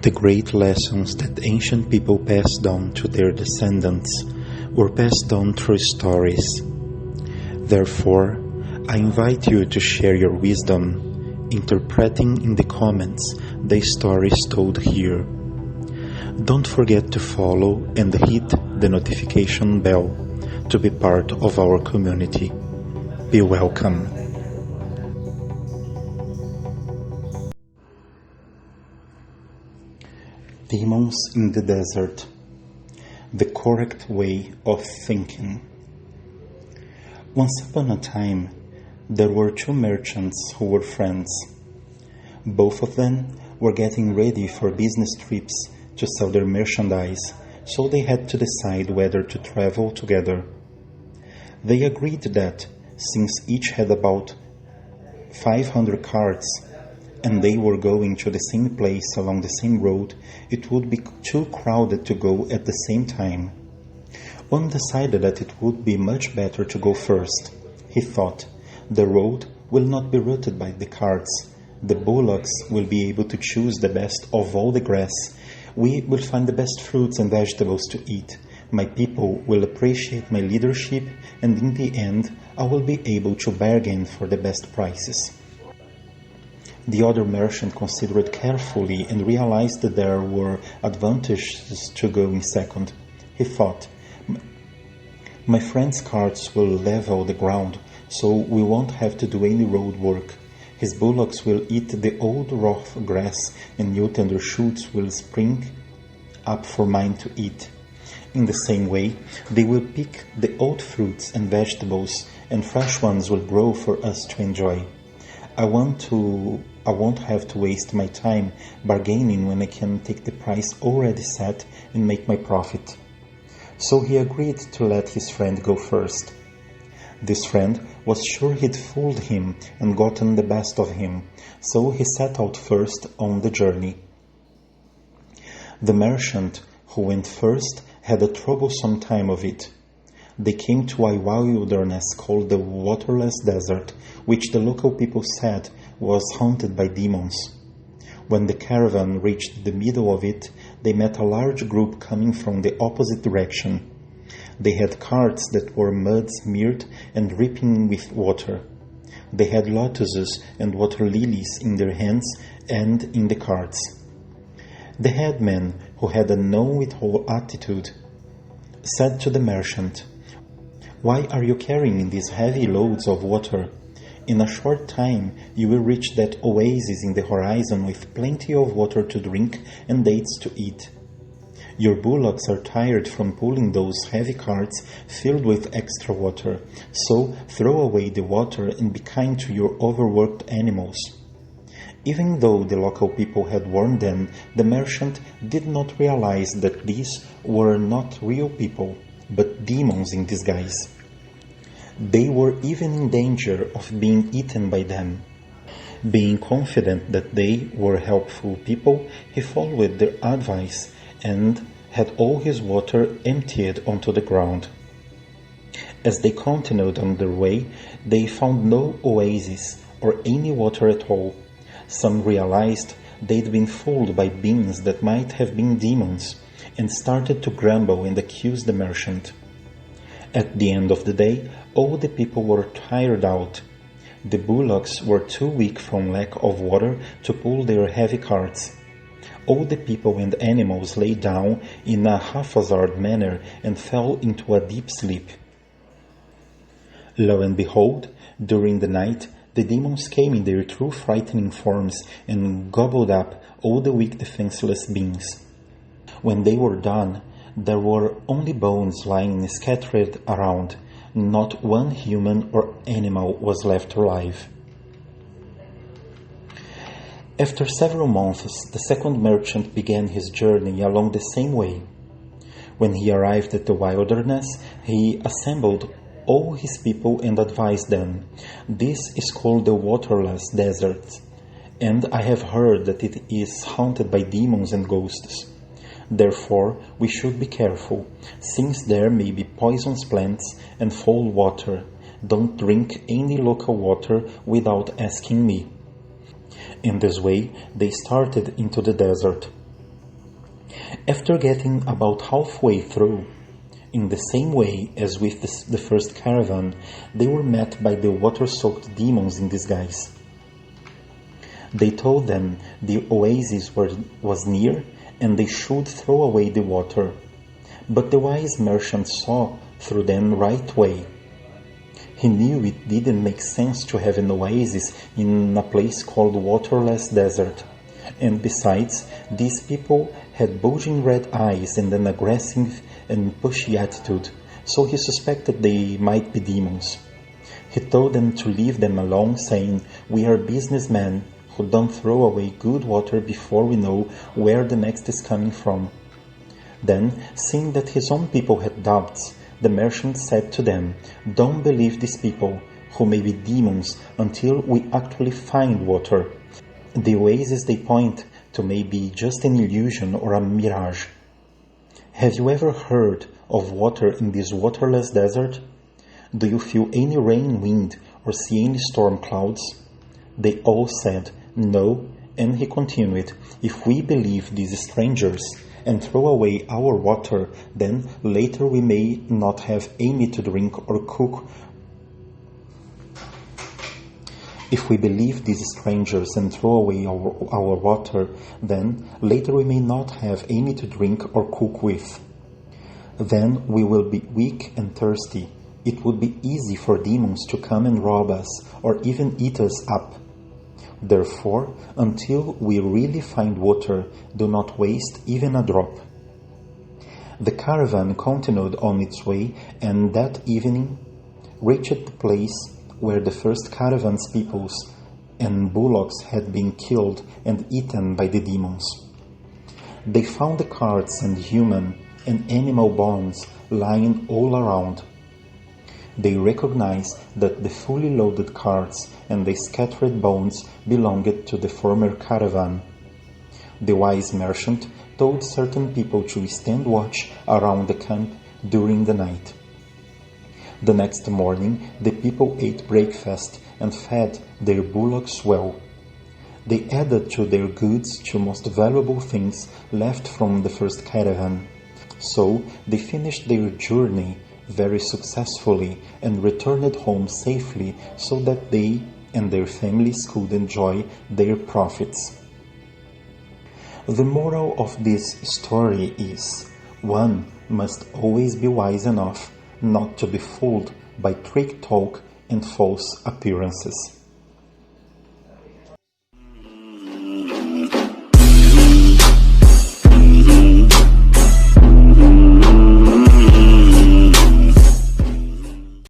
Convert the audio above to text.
The great lessons that ancient people passed on to their descendants were passed on through stories. Therefore, I invite you to share your wisdom, interpreting in the comments the stories told here. Don't forget to follow and hit the notification bell to be part of our community. Be welcome. Demons in the Desert. The correct way of thinking. Once upon a time, there were two merchants who were friends. Both of them were getting ready for business trips to sell their merchandise, so they had to decide whether to travel together. They agreed that, since each had about 500 carts, and they were going to the same place along the same road, it would be too crowded to go at the same time. One decided that it would be much better to go first. He thought, the road will not be rutted by the carts. The bullocks will be able to choose the best of all the grass. We will find the best fruits and vegetables to eat. My people will appreciate my leadership, and in the end, I will be able to bargain for the best prices. The other merchant considered carefully and realized that there were advantages to going second. He thought, my friend's carts will level the ground, so we won't have to do any road work. His bullocks will eat the old rough grass, and new tender shoots will spring up for mine to eat. In the same way, they will pick the old fruits and vegetables, and fresh ones will grow for us to enjoy. I won't have to waste my time bargaining when I can take the price already set and make my profit. So he agreed to let his friend go first. This friend was sure he'd fooled him and gotten the best of him, so he set out first on the journey. The merchant who went first had a troublesome time of it. They came to a wilderness called the Waterless Desert, which the local people said was haunted by demons. When the caravan reached the middle of it, they met a large group coming from the opposite direction. They had carts that were mud-smeared and dripping with water. They had lotuses and water lilies in their hands and in the carts. The headman, who had a know-it-all attitude, said to the merchant, "Why are you carrying these heavy loads of water? In a short time you will reach that oasis in the horizon with plenty of water to drink and dates to eat. Your bullocks are tired from pulling those heavy carts filled with extra water, so throw away the water and be kind to your overworked animals." Even though the local people had warned them, the merchant did not realize that these were not real people, but demons in disguise. They were even in danger of being eaten by them. Being confident that they were helpful people, he followed their advice and had all his water emptied onto the ground. As they continued on their way, they found no oasis or any water at all. Some realized they'd been fooled by beings that might have been demons, and started to grumble and accuse the merchant. At the end of the day, all the people were tired out. The bullocks were too weak from lack of water to pull their heavy carts. All the people and animals lay down in a haphazard manner and fell into a deep sleep. Lo and behold, during the night, the demons came in their true frightening forms and gobbled up all the weak defenseless beings. When they were done, there were only bones lying scattered around. Not one human or animal was left alive. After several months, the second merchant began his journey along the same way. When he arrived at the wilderness, he assembled all his people and advised them, "This is called the Waterless Desert, and I have heard that it is haunted by demons and ghosts. Therefore, we should be careful, since there may be poisonous plants and foul water. Don't drink any local water without asking me." In this way, they started into the desert. After getting about halfway through, in the same way as with the first caravan, they were met by the water-soaked demons in disguise. They told them the oasis was near and they should throw away the water. But the wise merchant saw through them right away. He knew it didn't make sense to have an oasis in a place called Waterless Desert. And besides, these people had bulging red eyes and an aggressive and pushy attitude, so he suspected they might be demons. He told them to leave them alone, saying, "We are businessmen who don't throw away good water before we know where the next is coming from." Then, seeing that his own people had doubts, the merchant said to them, "Don't believe these people, who may be demons, until we actually find water. The oasis they point to may be just an illusion or a mirage. Have you ever heard of water in this waterless desert? Do you feel any rain wind or see any storm clouds?" They all said, "No," and he continued, "If we believe these strangers and throw away our water, then later we may not have any to drink or cook. If we believe these strangers and throw away our water, then later we may not have any to drink or cook with. Then we will be weak and thirsty. It would be easy for demons to come and rob us or even eat us up. Therefore, until we really find water, do not waste even a drop." The caravan continued on its way, and that evening reached the place where the first caravan's peoples and bullocks had been killed and eaten by the demons. They found the carts and human and animal bones lying all around. They recognized that the fully loaded carts and the scattered bones belonged to the former caravan. The wise merchant told certain people to stand watch around the camp during the night. The next morning, the people ate breakfast and fed their bullocks well. They added to their goods two most valuable things left from the first caravan. So they finished their journey very successfully and returned home safely so that they and their families could enjoy their profits. The moral of this story is: one must always be wise enough not to be fooled by trick talk and false appearances.